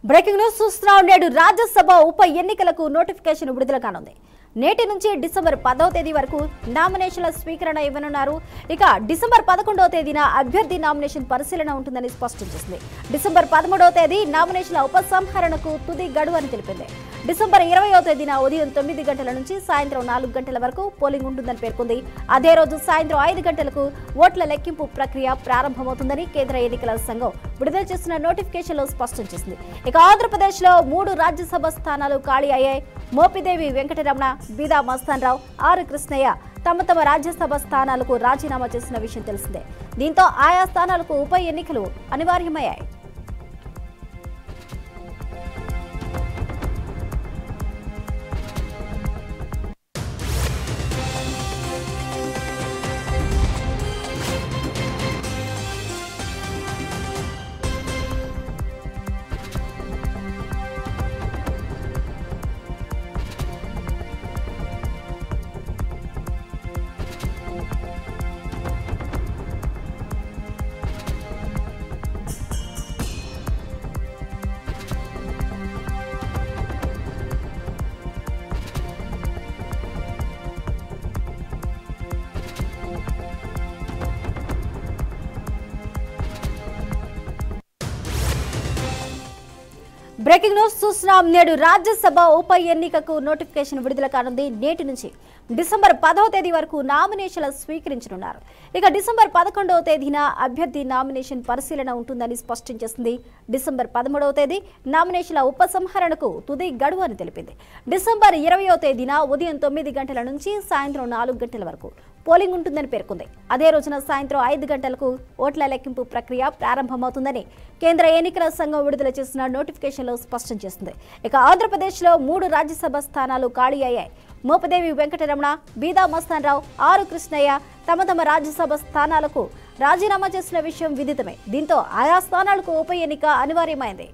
Breaking news చూస్తున్నాం. నేడు రాజ్యసభ ఉప ఎన్నికలకు నోటిఫికేషన్ విడుదల కానుంది. నేటి నుంచి డిసెంబర్ 10వ తేదీ వరకు నామినేషన్ల స్వీకరణ ఇవ్వనున్నారు. ఇక డిసెంబర్ 11వ తేదీన అభ్యర్థి నామినేషన్ పరిశీలన ఉంటుందని స్పష్టం చేసింది. డిసెంబర్ 13వ తేదీ నామినేషన్ల ఉపసంహరణకు తుది గడువు అని తెలిపింది. డిసెంబర్ 20వ తేదీన ఉదయం 9 గంటల నుంచి సాయంత్రం 4 గంటల వరకు పోలింగ్ ఉంటుందని పేర్కొంది. అదే రోజు సాయంత్రం 5 గంటలకు ఓట్ల లెక్కింపు ప్రక్రియ ప్రారంభమవుతుందని కేంద్ర ఎన్నికల సంఘం విడుదల చేసిన నోటిఫికేషన్లో స్పష్టం చేసింది. ఇక ఆంధ్రప్రదేశ్లో 3 రాజ్యసభ స్థానాలు ఖాళీ అయ్యాయి. మోపిదేవి వెంకటరమణ, బీదా మస్తాన్ రావు, ఆర్ కృష్ణయ్య తమ రాజ్యసభ స్థానాలకు రాజీనామా చేసిన విషయం తెలిసిందే. దీంతో ఆయా స్థానాలకు ఉప ఎన్నికలు అనివార్యమయ్యాయి. బ్రేకింగ్ న్యూస్ చూస్తున్నాం. నేడు రాజ్యసభ ఉప ఎన్నికకు నోటిఫికేషన్ విడుదల కానుంది. నేటి నుంచి డిసెంబర్ 10వ తేదీ వరకు నామినేషన్లు స్వీకరించనున్నారు. ఇక డిసెంబర్ 11వ తేదీన అభ్యర్థి నామినేషన్ పరిశీలన ఉంటుందని స్పష్టం చేసింది. డిసెంబర్ 13వ తేదీ నామినేషన్ల ఉపసంహరణకు తుది గడువు అని తెలిపింది. డిసెంబర్ 20వ తేదీన ఉదయం 9 గంటల నుంచి సాయంత్రం 4 గంటల వరకు పోలింగ్ ఉంటుందని పేర్కొంది. అదే రోజున సాయంత్రం 5 గంటలకు ఓట్ల లెక్కింపు ప్రక్రియ ప్రారంభమవుతుందని కేంద్ర ఎన్నికల సంఘం విడుదల చేసిన నోటిఫికేషన్లో స్పష్టం చేసింది. ఇక ఆంధ్రప్రదేశ్లో 3 రాజ్యసభ స్థానాలు ఖాళీ అయ్యాయి. మోపిదేవి వెంకటరమణ, బీదా మస్తాన్ రావు, ఆర్ కృష్ణయ్య తమ రాజ్యసభ స్థానాలకు రాజీనామా చేసిన విషయం విదితమే. దీంతో ఆయా స్థానాలకు ఉప ఎన్నిక అనివార్యమైంది.